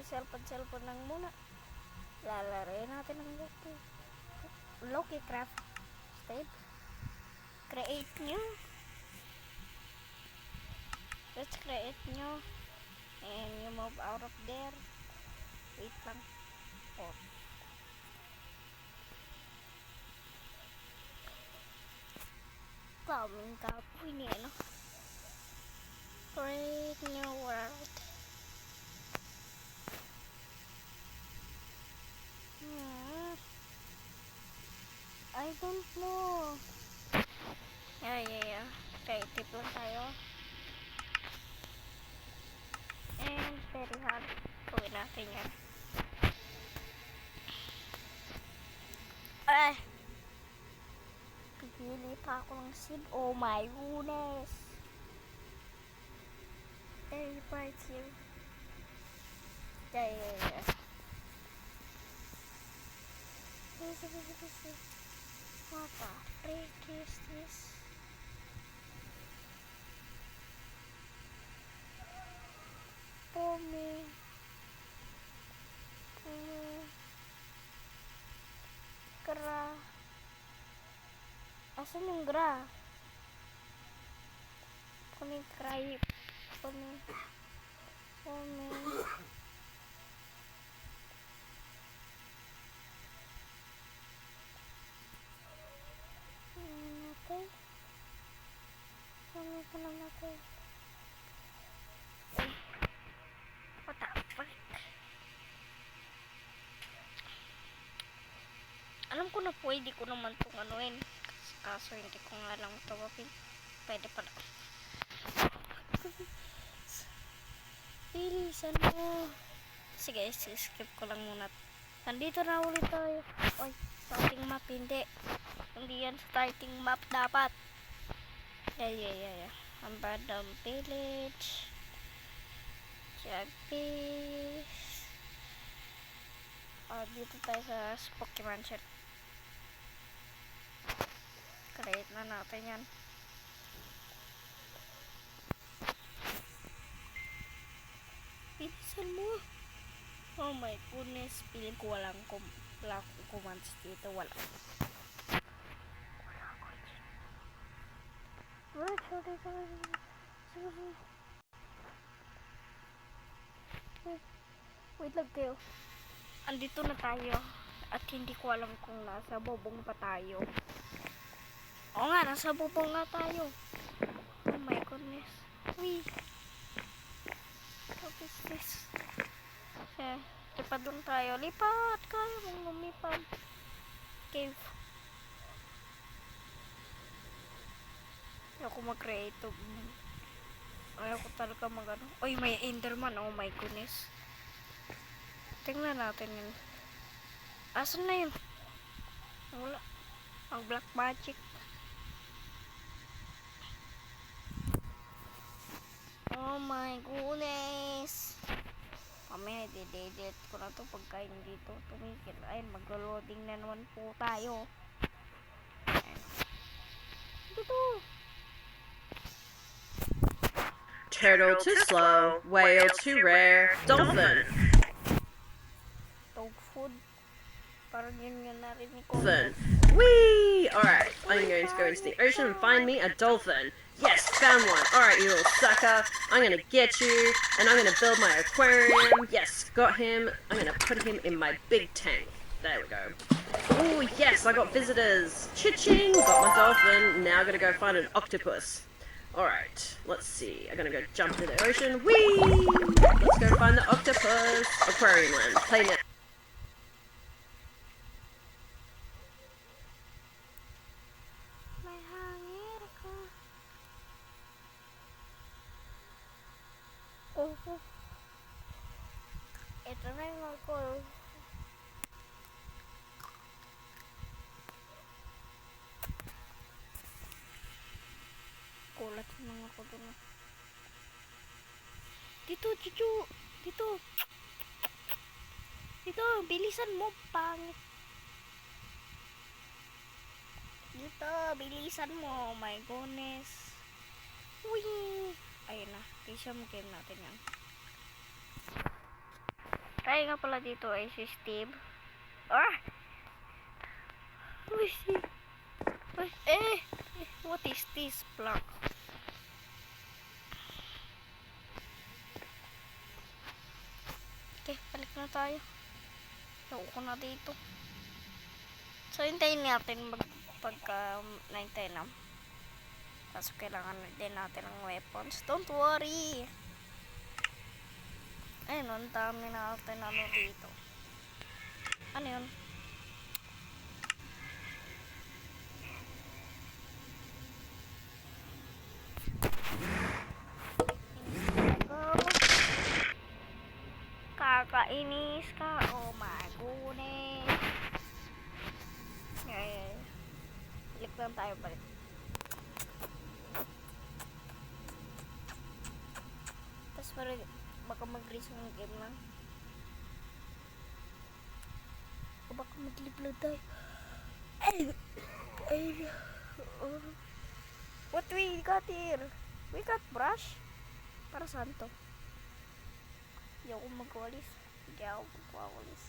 cellphone lang muna. Lalaroin natin ng Loki Craft Step. Create new. Let's create new. And you move out of there. Wait lang. Oh. Kaming kapoy ni ano. Create new world. I don't know. Yeah. Creative lang tayo. And very hard. Gawin natin yan. Pipili pa ako ng seed. Oh my goodness. Very bright here. Yeah. What the frick is this? Gra. Asan yung gra? Kuning cry. Kuning. Natin. What the fuck? Alam ko na pwede ko naman itong anuin. Kaso hindi ko nga lang tawapin. Pwede pala. Bilisan mo. Sige, skip ko lang muna. Nandito na ulit tayo. Oy, starting map. Hindi yan starting map dapat. Yeah. Abandoned village. Jagfish. Dito tayo sa Pokemon Chat. Create na natin yan. Bilisan mo. Oh my goodness. Piling ko walang commands dito. Wala. Wait lang kayo. Andito na tayo. At hindi ko alam kung nasa bubong pa tayo. Oo nga, nasa bubong nga tayo. Oh my goodness. Uy. What is this? Lipad lang tayo. Lipat! Kaya mong lumipad. Cave. Ayaw ko mag-create. Ayaw ko talaga mag-ano. Uy, may Enderman. Oh my goodness. Tingnan natin yun. Asan na yun? Wala. Ang black magic. Oh my goodness. Mamaya i-delete ko na to pagka hindi to tumigil. Ay, maglo-loading na naman po tayo. Dito. Turtle too slow, whale too rare, dolphin. Dog food. Parang yun yung narinig ko. Dolphin. Whee! Alright, I'm going to go into the ocean and find me a dolphin. Yes, found one. Alright, you little sucker. I'm gonna get you, and I'm gonna build my aquarium. Yes, got him. I'm gonna put him in my big tank. There we go. Oh, yes, I got visitors. Cha-ching! Got my dolphin. Now I'm gonna go find an octopus. Alright, let's see. I'm gonna go jump into the ocean. Whee! Let's go find the octopus. Aquarium land. Play now. May hangin ako. Ito na yung ako. Kulat naman ako doon. Dito. Dito, bilisan mo, pangit. Dito, bilisan mo. Oh my goodness. Wee! Ayun na, kisya mo game natin yan. Tayo nga pala dito ay si Steve. Ah! Uy, si... Uy, what is this block? Okay, balik na tayo. Nauko na dito. So, hintayin natin pagka 9:10 na. Kaso kailangan din natin ng weapons. Don't worry! Ayun, ang dami natin dito. Ano yun? Kakainis ka. Oh my goodness. Balik lang tayo, balik. Tapos baka mag-race ng game lang. O baka mag-live tayo. What we got here? We got brush? Para saan to? Hindi ako magwalis. Hindi ako magwalis.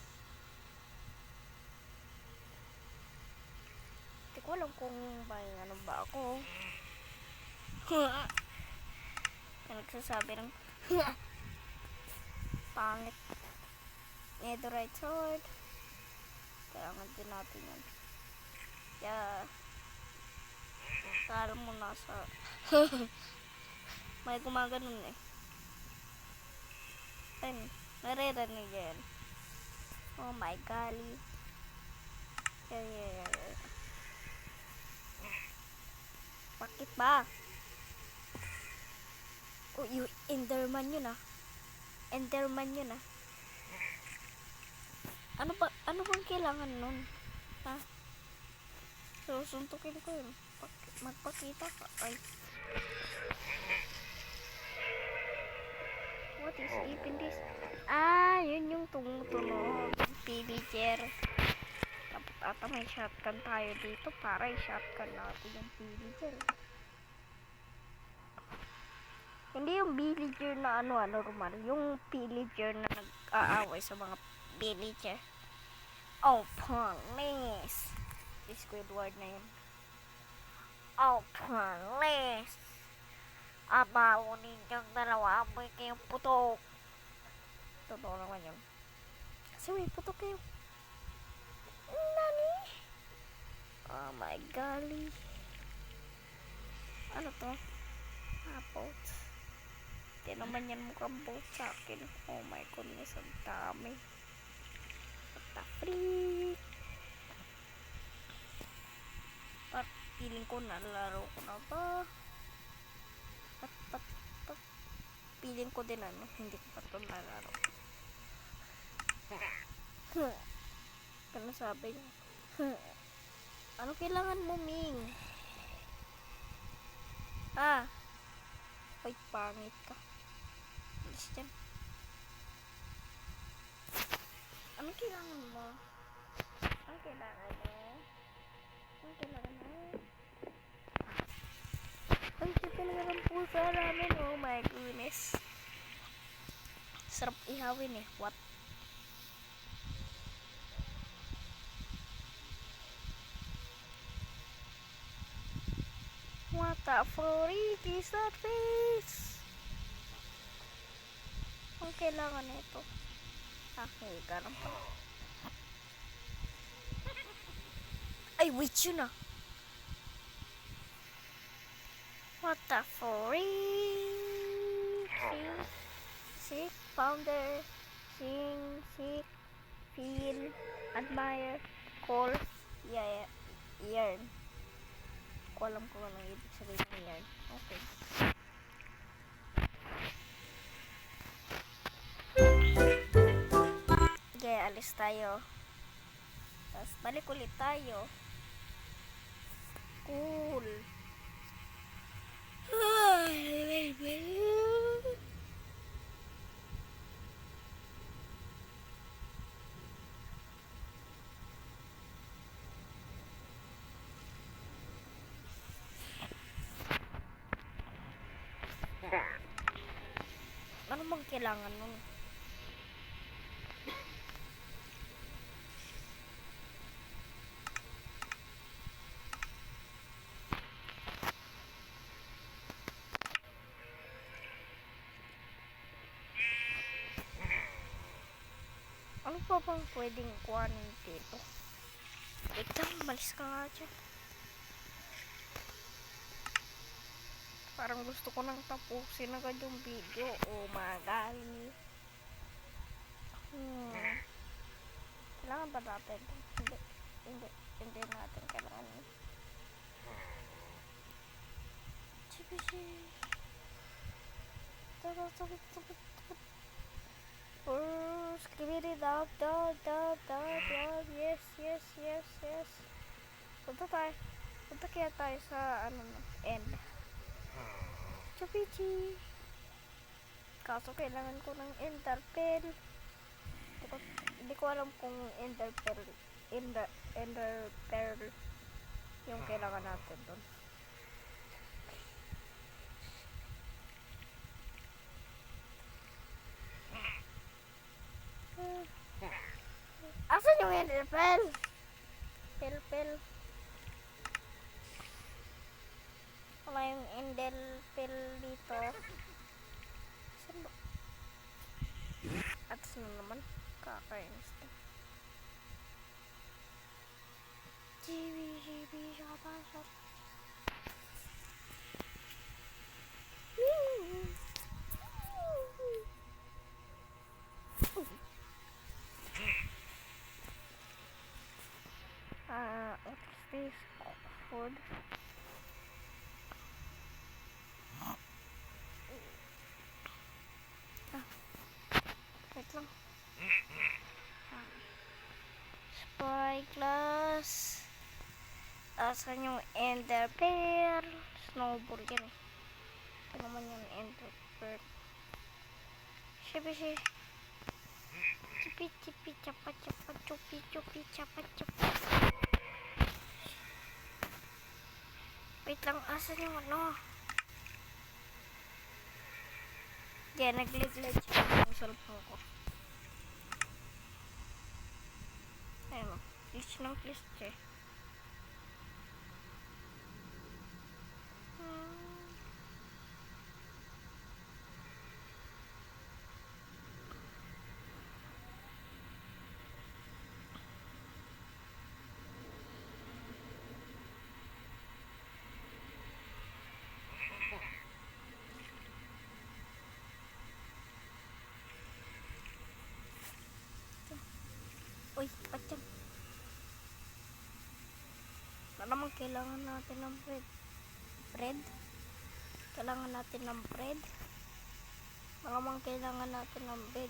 Hindi ko alam kung ano ba ako. Nagsasabi ng pangit. Netherite sword. Kailangan din natin yan. Kaya kala mo nasa may gumaganon eh. Ayun, naririnig yan. Oh my golly. Yeah. Bakit ba? Oh, yung Enderman yun ah. Enderman yun ah. Ano bang kailangan nun? Ha? So, suntukin ko yun. Magpakita ka. Ay. What is even this? Ah, yun yung tumutunog. Pillager. Dapat ata may shotgun tayo dito para i-shotgun natin yung pillager. Hindi yung villager na normal. Yung pillager na nag-aaway sa mga villager. Oh, please. Squidward na yun. Oh, please. Abawo ninyong dalawa. Amoy kayong putok. Totoo naman yun. Kasi may putok kayo. Nani? Oh my golly. Ano to? Boat. Hindi naman yan mukhang boat sa akin. Oh my goodness, ang dami. What the freak? At feeling ko nalaro ko na ba? Pat. Feeling ko din hindi ko pa ito nalaro. Ano sabi niya? Ano kailangan mo, Ming? Ay, pangit ka. Alis dyan. Ano kailangan mo? Ang kailangan mo? Ang talaga ng pusa namin. Oh my goodness. Sarap ihawin eh. What? What the freak is that face? Ang kailangan nito. Okay, ganun pa. Ay, wait yun ah. What the freak? Seek, founder, sing, seek, feel, admire, call, yearn. Ko alam kung anong ibig sabihin ng yearn. Okay. Okay, alis tayo. Tapos balik ulit tayo. Cool. Ano bang kailangan nun? Ano pa bang pwedeng kuhanin dito? Wait lang, malis ka nga dyan. Parang gusto ko nang tapusin agad yung video. Oh my god. Kailangan ba natin? Hindi natin kailangan. Chibishi. Skibidi dab. Yes. Punta kaya tayo sa end. Chibichi. Kaso kailangan ko ng ender pearl. Hindi ko alam kung ender pearl yung kailangan natin doon. Asan yung ender pearl? Pearl. Wala yung ender pearl dito. Saan ba? At saan naman? Kakainis to. GB, shot. What's this? Food. Wait lang. Spyglass. Asan yung ender pearl? Snowball yan eh. Ito naman yung ender pearl. Shibishi. Chipi, chapa, chupi, chapa. Wait lang, asan yung ano? Yan, nag-lag yung cellphone ko. Ayun o. Please, che. Uy, pachang. Na naman kailangan natin ng bread. Kailangan natin ng bread. Na naman kailangan natin ng bread.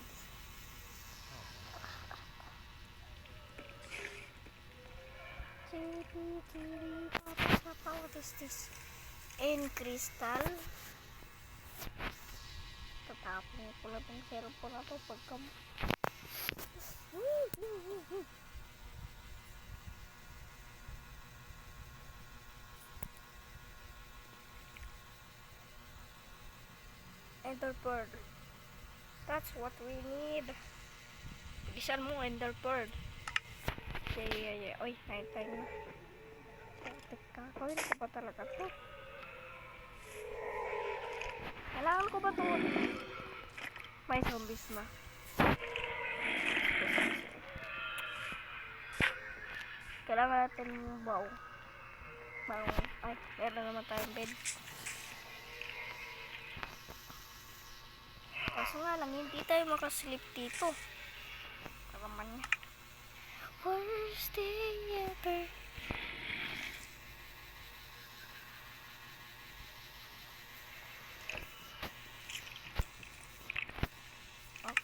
Papa, what is this? In crystal. Tatapon ko lang itong cellphone na ito pagka ender pearl. That's what we need. Bilisan mo, ender pearl. Yeah. Oy, night time na. Teka, kawin ko ba talaga to? Kailangan ko ba to? May zombies na. Kailangan natin yung bow. Ay, meron naman tayong bed. Kaso nga lang, hindi tayo makaslip dito. Kalaman niya. Worst day ever. Up.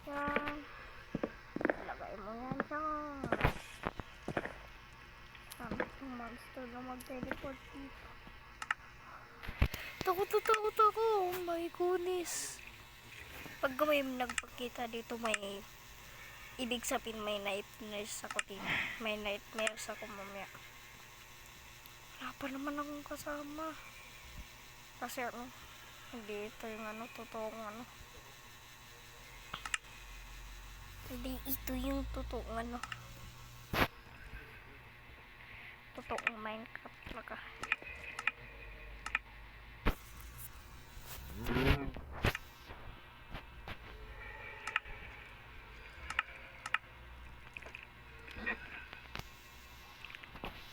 Yan. Lagay mo yan dyan. Ang monster na mag-teleport dito. Takot ako. Oh my goodness. Pag may nagpakita dito, may ibig sabihin may nightmares ako dito. May nightmares ako mamaya. Wala pa naman akong kasama. Kasi hindi ito yung totoong Hindi ito yung totoong ano. Totoong Minecraft talaga.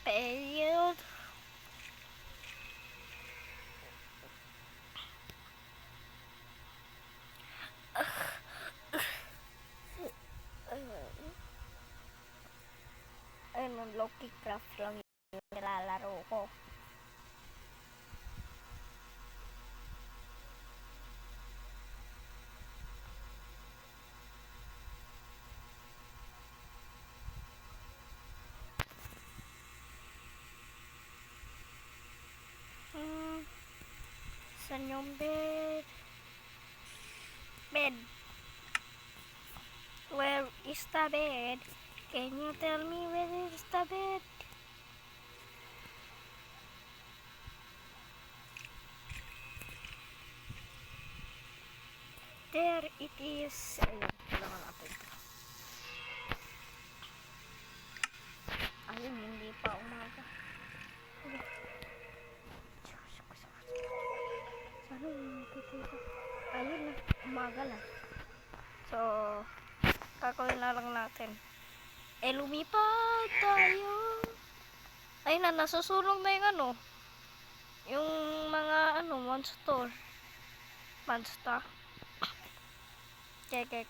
Period. Ayun, Loki Craft lang yung nilalaro ko. Saan yung bed? Bed. Where is the bed? Can you tell me where is the bed? There it is. Ayun, kailangan natin. Ayun, hindi pa umaga. Okay. Sana yung nakikita. Ayun na, umaga na. So, kakawin na lang natin. Lumipad tayo. Ayun na, nasusulong na yung ano. Yung mga ano, monster. Monster. Okay.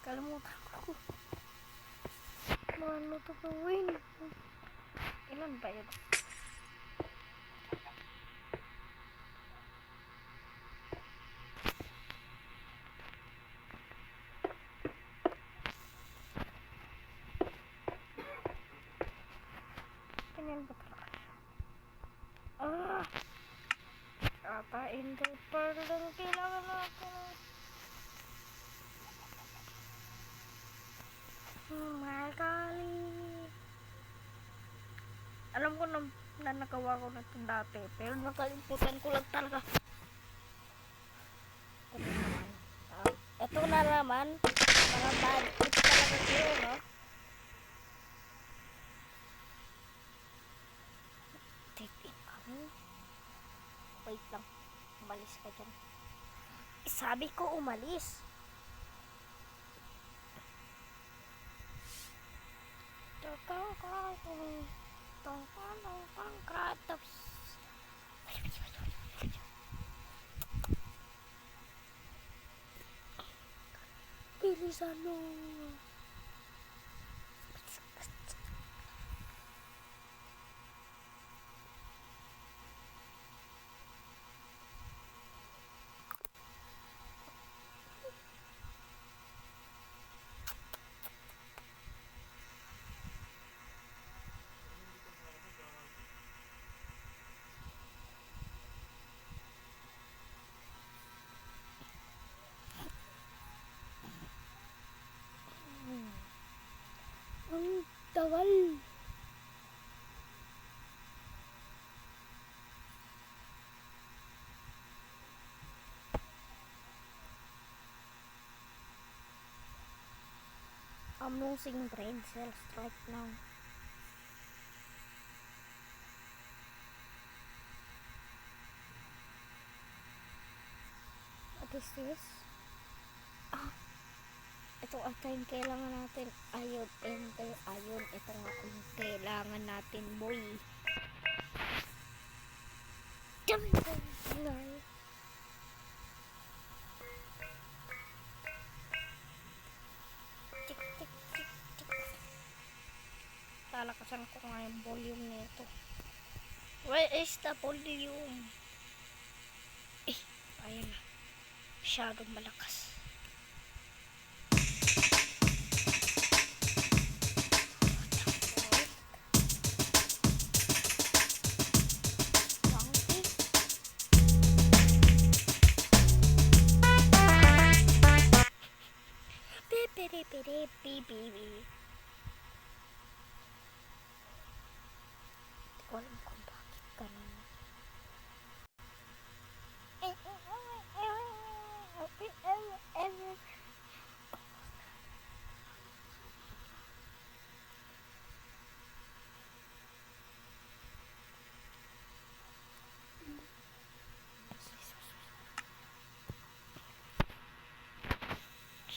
Kalimutan ko. Ano to gawin? Ilan ba yun? Ganyan ba talaga? Ender pearl lang kailangan natin. Magali. Alam ko na nagawa ko na ito dati, pero nakalimutan ko lang talaga. Ito na naman, mga bad trip talaga kayo, no? Take in kami. Wait lang, umalis ka dyan. Sabi ko umalis. Kratos. Bilisan mo. Ang tagal. I'm losing brain cells right now. What is this? Ito ata yung kailangan natin. Ayun, enter. Ayun, ito nga yung kailangan natin, boy. Dami ko lang. Tik. Lalakasan ko nga yung volume nito. Where is the volume? Ayun na. Masyadong malakas. Walang kung bakit ganun.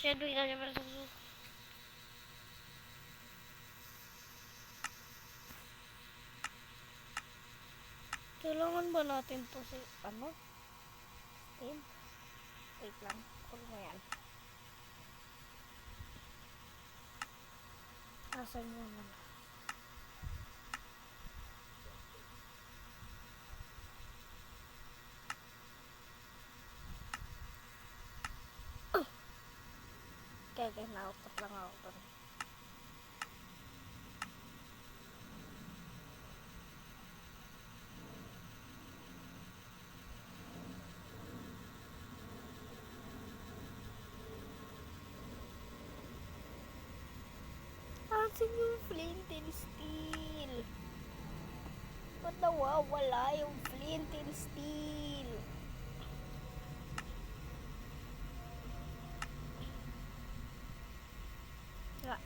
Shadow kaya para sa kailangan ba natin to si ano? Steam? Wait lang. Kunin mo yan. Asan yun naman? Okay, nautot lang ako dun. Asan yung flint and steel? Ba't nawawala yung flint and steel?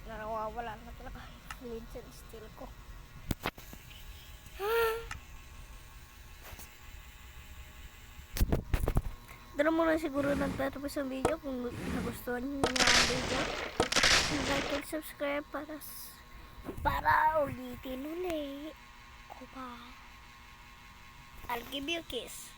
Nawawala na talaga yung flint and steel ko. Doon muna siguro nagtatapos ang video. Kung nagustuhan nyo ang video, like and subscribe para ulitin uli. I'll give you a kiss.